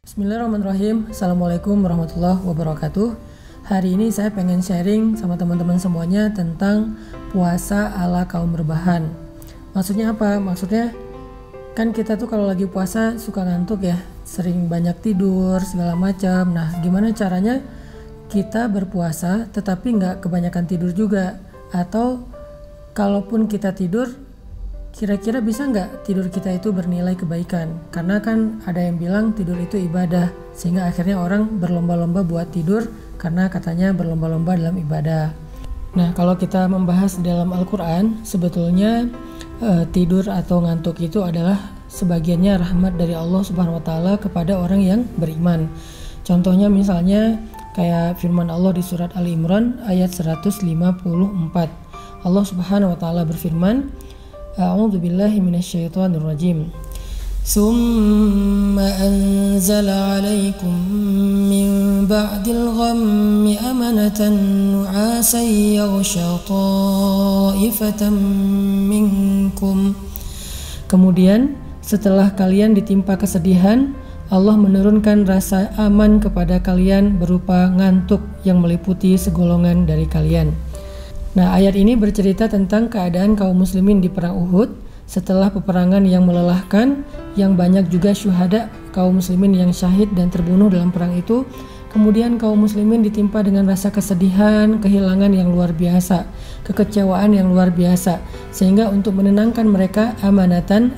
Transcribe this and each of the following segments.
Bismillahirrahmanirrahim. Assalamualaikum warahmatullahi wabarakatuh. Hari ini saya pengen sharing sama teman-teman semuanya tentang puasa ala kaum rebahan. Maksudnya apa? Maksudnya kan kita tuh kalau lagi puasa suka ngantuk ya, sering banyak tidur segala macam. Nah, gimana caranya kita berpuasa tetapi nggak kebanyakan tidur juga? Atau kalaupun kita tidur, kira-kira bisa nggak tidur kita itu bernilai kebaikan? Karena kan ada yang bilang tidur itu ibadah, sehingga akhirnya orang berlomba-lomba buat tidur karena katanya berlomba-lomba dalam ibadah. Nah, kalau kita membahas dalam Al-Quran, sebetulnya tidur atau ngantuk itu adalah sebagiannya rahmat dari Allah Subhanahu wa Ta'ala kepada orang yang beriman. Contohnya misalnya kayak firman Allah di surat Ali Imran ayat 154. Allah Subhanahu wa Ta'ala berfirman, A'udzu billahi minasyaitonir rajim. Summa anzala 'alaikum min ba'dil ghammi amanatan nu'asan yaghsha ta'ifatan minkum. Kemudian setelah kalian ditimpa kesedihan, Allah menurunkan rasa aman kepada kalian berupa ngantuk yang meliputi segolongan dari kalian. Nah, ayat ini bercerita tentang keadaan kaum muslimin di perang Uhud setelah peperangan yang melelahkan, yang banyak juga syuhada kaum muslimin yang syahid dan terbunuh dalam perang itu. Kemudian kaum muslimin ditimpa dengan rasa kesedihan, kehilangan yang luar biasa, kekecewaan yang luar biasa. Sehingga untuk menenangkan mereka, amanatan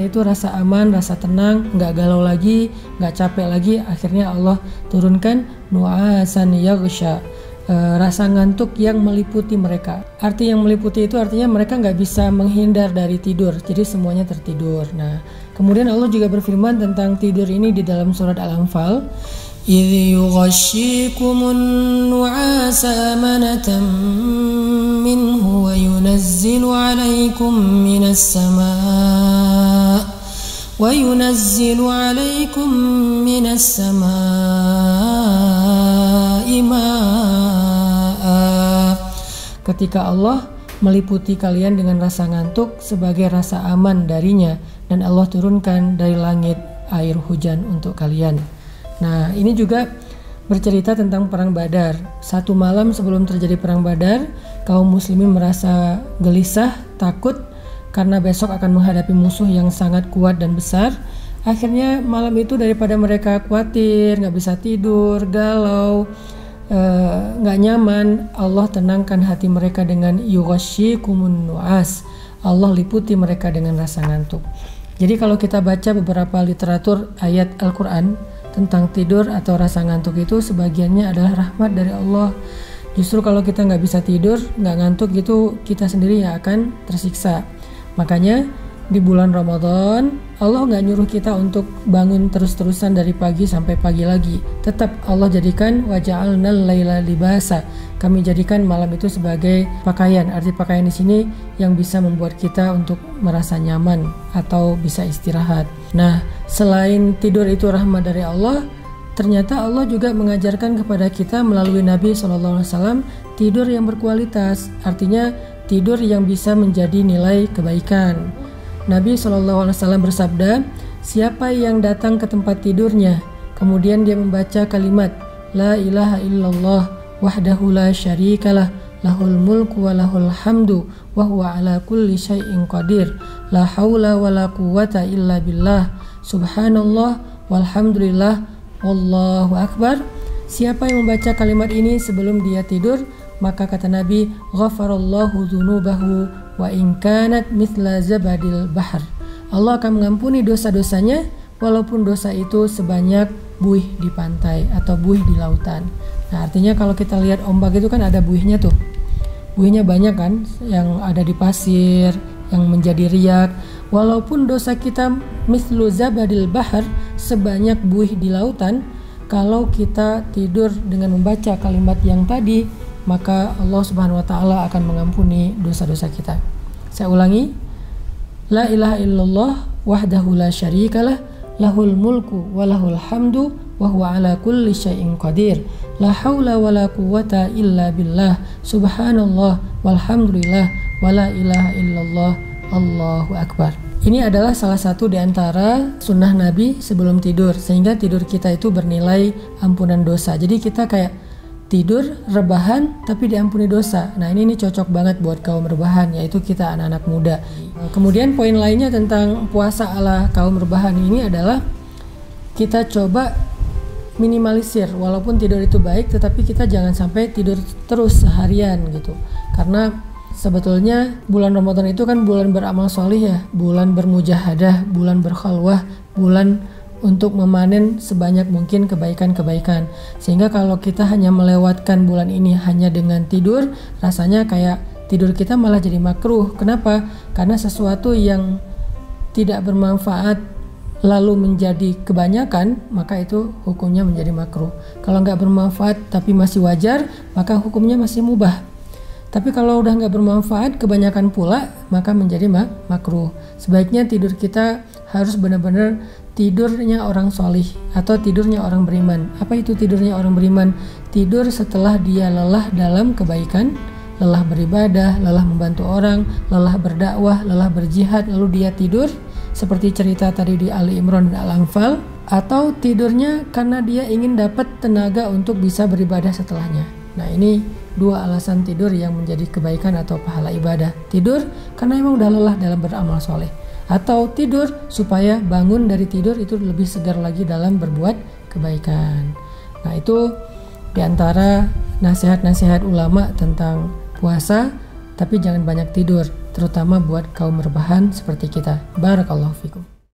itu rasa aman, rasa tenang, nggak galau lagi, nggak capek lagi. Akhirnya Allah turunkan nu'asan yaghsha, rasa ngantuk yang meliputi mereka. Arti yang meliputi itu artinya mereka nggak bisa menghindar dari tidur, jadi semuanya tertidur. Nah, kemudian Allah juga berfirman tentang tidur ini di dalam surat Al-Anfal, idh yughashshikumun nu'asa amanatan minhu wa yunazzilu 'alaikum minas samaa'i ketika Allah meliputi kalian dengan rasa ngantuk sebagai rasa aman darinya, dan Allah turunkan dari langit air hujan untuk kalian. Nah, ini juga bercerita tentang perang Badar. Satu malam sebelum terjadi perang Badar, kaum muslimin merasa gelisah, takut karena besok akan menghadapi musuh yang sangat kuat dan besar. Akhirnya malam itu daripada mereka khawatir, gak bisa tidur, galau, gak nyaman, Allah tenangkan hati mereka dengan yughashshikumun nu'as. Allah liputi mereka dengan rasa ngantuk. Jadi kalau kita baca beberapa literatur ayat Al-Quran tentang tidur atau rasa ngantuk itu, sebagiannya adalah rahmat dari Allah. Justru kalau kita gak bisa tidur, gak ngantuk gitu, kita sendiri yang akan tersiksa. Makanya di bulan Ramadan Allah nggak nyuruh kita untuk bangun terus-terusan dari pagi sampai pagi lagi. Tetap Allah jadikan waja'alnal laila libasa. Kami jadikan malam itu sebagai pakaian. Arti pakaian di sini yang bisa membuat kita untuk merasa nyaman atau bisa istirahat. Nah, selain tidur itu rahmat dari Allah, ternyata Allah juga mengajarkan kepada kita melalui Nabi SAW tidur yang berkualitas. Artinya tidur yang bisa menjadi nilai kebaikan. Nabi SAW bersabda, siapa yang datang ke tempat tidurnya, kemudian dia membaca kalimat La ilaha illallah wahdahu la syarikalah lahul mulku wa lahul hamdu wa huwa ala kulli syai'in qadir la hawla wa la quwata illa billah subhanallah walhamdulillah wallahu akbar. Siapa yang membaca kalimat ini sebelum dia tidur, maka kata Nabi, ghafarallahu dzunubahu wa in kanat mithla zabadil bahr. Allah akan mengampuni dosa-dosanya walaupun dosa itu sebanyak buih di pantai atau buih di lautan. Nah, artinya kalau kita lihat ombak itu kan ada buihnya tuh. Buihnya banyak kan, yang ada di pasir, yang menjadi riak. Walaupun dosa kita mithlu zabadil bahr, sebanyak buih di lautan, kalau kita tidur dengan membaca kalimat yang tadi, maka Allah Subhanahu wa Ta'ala akan mengampuni dosa-dosa kita. Saya ulangi, La ilaha illallah wahdahu la syarikalah lahul mulku wa lahul hamdu wa huwa ala kulli syai'in qadir la haula wa la quwata illa billah subhanallah walhamdulillah wa la ilaha illallah Allahu akbar. Ini adalah salah satu di antara sunnah Nabi sebelum tidur, sehingga tidur kita itu bernilai ampunan dosa. Jadi kita kayak tidur, rebahan, tapi diampuni dosa. Nah ini cocok banget buat kaum rebahan, yaitu kita anak-anak muda. Kemudian poin lainnya tentang puasa ala kaum rebahan ini adalah kita coba minimalisir. Walaupun tidur itu baik, tetapi kita jangan sampai tidur terus seharian gitu. Karena sebetulnya bulan Ramadan itu kan bulan beramal solih ya, bulan bermujahadah, bulan berkhalwah, bulan untuk memanen sebanyak mungkin kebaikan-kebaikan. Sehingga kalau kita hanya melewatkan bulan ini hanya dengan tidur, rasanya kayak tidur kita malah jadi makruh. Kenapa? Karena sesuatu yang tidak bermanfaat lalu menjadi kebanyakan, maka itu hukumnya menjadi makruh. Kalau nggak bermanfaat tapi masih wajar, maka hukumnya masih mubah. Tapi kalau udah nggak bermanfaat, kebanyakan pula, maka menjadi makruh. Sebaiknya tidur kita harus benar-benar tidurnya orang solih atau tidurnya orang beriman. Apa itu tidurnya orang beriman? Tidur setelah dia lelah dalam kebaikan, lelah beribadah, lelah membantu orang, lelah berdakwah, lelah berjihad, lalu dia tidur seperti cerita tadi di Ali Imran dan Al-Anfal, atau tidurnya karena dia ingin dapat tenaga untuk bisa beribadah setelahnya. Nah ini dua alasan tidur yang menjadi kebaikan atau pahala ibadah. Tidur karena emang udah lelah dalam beramal soleh, atau tidur supaya bangun dari tidur itu lebih segar lagi dalam berbuat kebaikan. Nah itu diantara nasihat-nasihat ulama tentang puasa, tapi jangan banyak tidur, terutama buat kaum rebahan seperti kita. Barakallahu fikum.